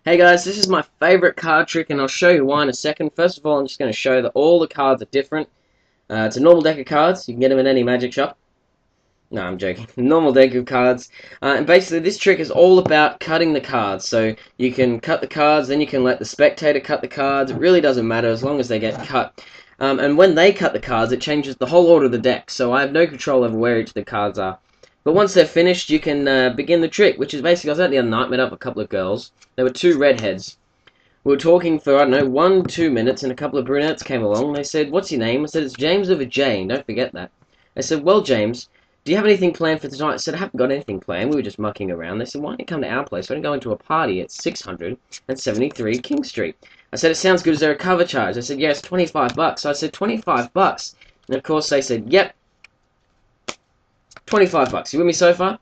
Hey guys, this is my favorite card trick and I'll show you why in a second. First of all, I'm just going to show that all the cards are different. It's a normal deck of cards. You can get them in any magic shop. No, I'm joking. Normal deck of cards. And basically this trick is all about cutting the cards. So you can cut the cards, then you can let the spectator cut the cards. It really doesn't matter as long as they get cut. And when they cut the cards, it changes the whole order of the deck. So I have no control over where each of the cards are. But once they're finished, you can begin the trick, which is basically, I was out the other night, met up a couple of girls. There were two redheads. We were talking for, I don't know, 1-2 minutes, and a couple of brunettes came along. They said, "What's your name?" I said, "It's James with a J, and don't forget that." I said, "Well, James, do you have anything planned for tonight?" I said, "I haven't got anything planned. We were just mucking around." They said, "Why don't you come to our place? We're going to go into a party at 673 King Street." I said, "It sounds good. Is there a cover charge?" I said, "Yeah, it's 25 bucks." So I said, 25 bucks. And of course they said, "Yep, 25 bucks. You with me so far?"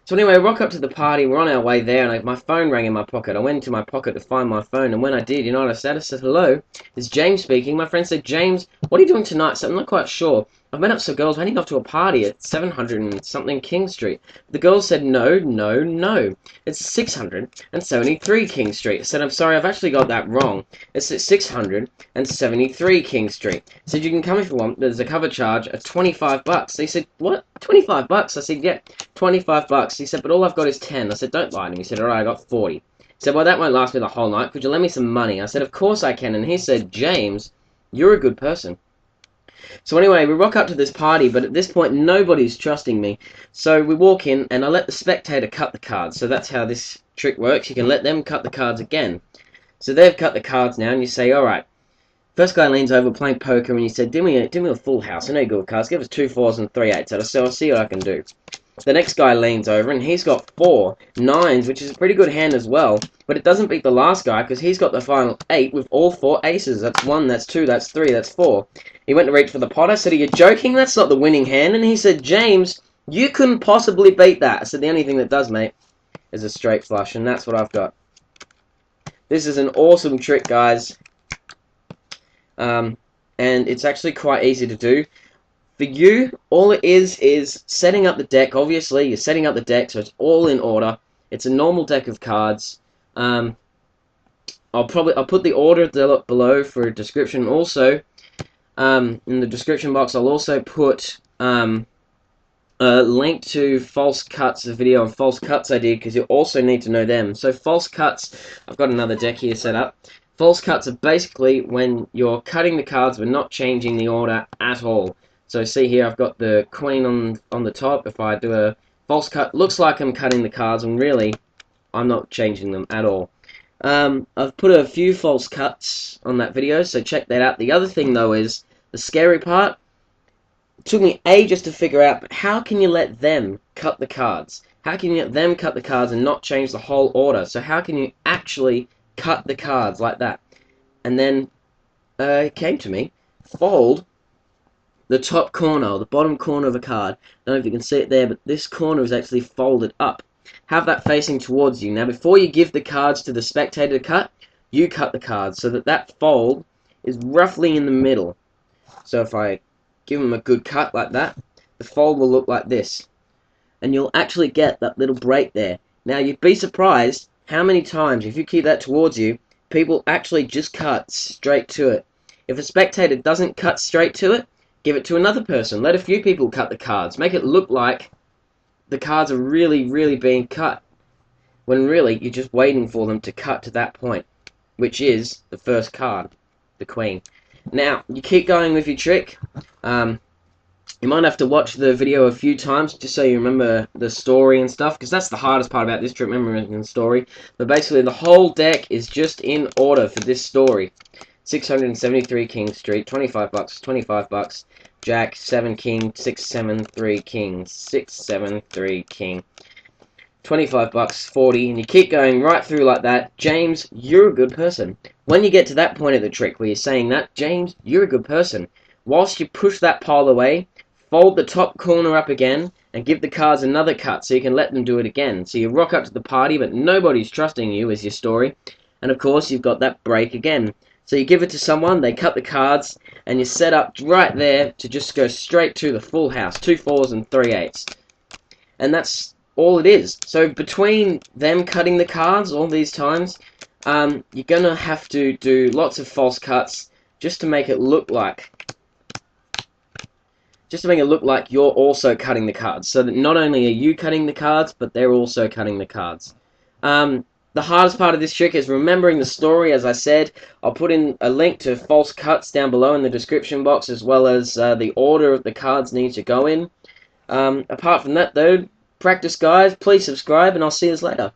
So anyway, I rock up to the party, we're on our way there, and my phone rang in my pocket. I went into my pocket to find my phone, and when I did, you know what I said? I said, "Hello, it's James speaking." My friend said, "James, what are you doing tonight?" So I'm not quite sure. I've met up some girls, we're heading off to a party at 700 and something King Street. The girls said, "No, no, no. It's 673 King Street." I said, "I'm sorry, I've actually got that wrong. It's at 673 King Street." I said, "You can come if you want. There's a cover charge of 25 bucks. They said, "What? 25 bucks? I said, "Yeah, 25 bucks. He said, "But all I've got is 10. I said, "Don't lie to me." He said, "Alright, I got 40. He said, "Well, that won't last me the whole night. Could you lend me some money?" I said, "Of course I can." And he said, "James, you're a good person." So anyway, we rock up to this party, but at this point, nobody's trusting me. So we walk in, and I let the spectator cut the cards. So that's how this trick works. You can let them cut the cards again. So they've cut the cards now, and you say, "Alright." First guy leans over playing poker, and he said, do me a full house. I know you're good with cards. Give us 2 4s and 3 8s. So I'll see what I can do. The next guy leans over, and he's got 4 9s, which is a pretty good hand as well. But it doesn't beat the last guy, because he's got the final 8 with all 4 aces. That's 1, that's 2, that's 3, that's 4. He went to reach for the pot. I said, "Are you joking? That's not the winning hand." And he said, "James, you couldn't possibly beat that." I said, "The only thing that does, mate, is a straight flush," and that's what I've got. This is an awesome trick, guys. And it's actually quite easy to do. For you, all it is setting up the deck. Obviously, you're setting up the deck, so it's all in order. It's a normal deck of cards. I'll put the order below for a description. Also, in the description box, I'll also put a link to false cuts, a video on false cuts I did, because you also need to know them. So false cuts, I've got another deck here set up. False cuts are basically when you're cutting the cards but not changing the order at all. So see here, I've got the queen on the top. If I do a false cut, looks like I'm cutting the cards, and really, I'm not changing them at all. I've put a few false cuts on that video, so check that out. The other thing, though, is the scary part. It took me ages to figure out, but how can you let them cut the cards? How can you let them cut the cards and not change the whole order? So how can you actually cut the cards like that? And then it came to me, fold the top corner, or the bottom corner of a card. I don't know if you can see it there, but this corner is actually folded up. Have that facing towards you. Now, before you give the cards to the spectator to cut, you cut the cards so that that fold is roughly in the middle. So if I give them a good cut like that, the fold will look like this. And you'll actually get that little break there. Now, you'd be surprised how many times, if you keep that towards you, people actually just cut straight to it. If a spectator doesn't cut straight to it, give it to another person. Let a few people cut the cards. Make it look like the cards are really, really being cut, when really you're just waiting for them to cut to that point, which is the first card, the queen. Now, you keep going with your trick. You might have to watch the video a few times just so you remember the story and stuff, because that's the hardest part about this trick, remembering the story. But basically, the whole deck is just in order for this story. 673 King Street, 25 bucks, 25 bucks. Jack, 7 King, 6 7 3 King, 6 7 3 King. 25 bucks, 40, and you keep going right through like that. James, you're a good person. When you get to that point of the trick where you're saying that, James, you're a good person. Whilst you push that pile away, fold the top corner up again, and give the cards another cut so you can let them do it again. So you rock up to the party, but nobody's trusting you, is your story. And of course, you've got that break again. So you give it to someone, they cut the cards, and you're set up right there to just go straight to the full house. 2 4s and 3 8s. And that's all it is. So between them cutting the cards all these times, you're gonna have to do lots of false cuts just to make it look like you're also cutting the cards, so that not only are you cutting the cards, but they're also cutting the cards. The hardest part of this trick is remembering the story. As I said, I'll put in a link to false cuts down below in the description box, as well as the order the cards need to go in. Apart from that, though, practice, guys. Please subscribe, and I'll see you later.